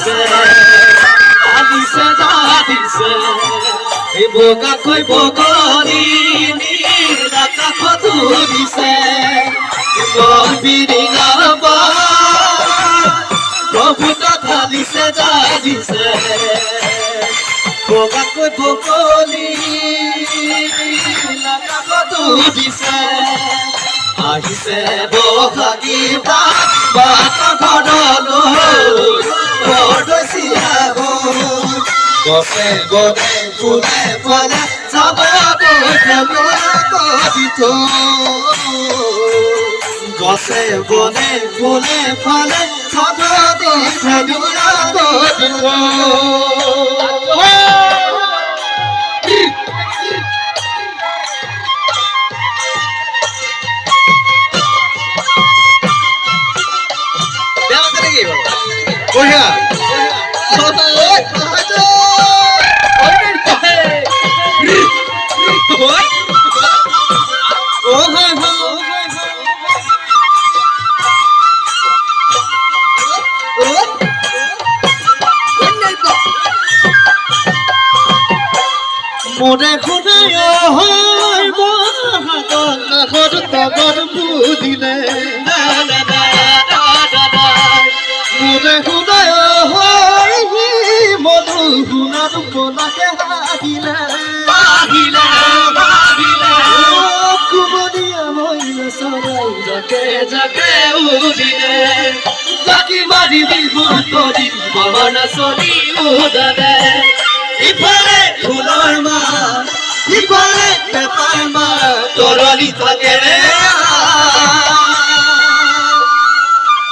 দিছে দিছে যা দিছে এই বোকা কই বগনি নীলাকা কত দিছে গম্ভীরি গাবা প্রভু কথা দিছে যা দিছে বোকা কই বগনি নীলাকা কত দিছে আহিছে বহাগী বাট ঘৰলৈ বৰদৈচিয়া গছে বনে ফুলে ফলে যাব গছে বনে ফুলে ফলে যাব বঢ়িয়া মোৰে খুদায় হয় বহাগৰ কাষত তগৰ বুদিলে মোৰে খুদায় হয় মধু শুনাত বনাকে আহিলে কুমলীয়া মহিলা চৰাই জাকে জাকে উদিলে জাকি মাৰি বিহুৰ কৰি মন চলি উদালে ইফালে ফুলৰ মাৰ ইফালে পেপাৰ মাৰ তৰলি থাকে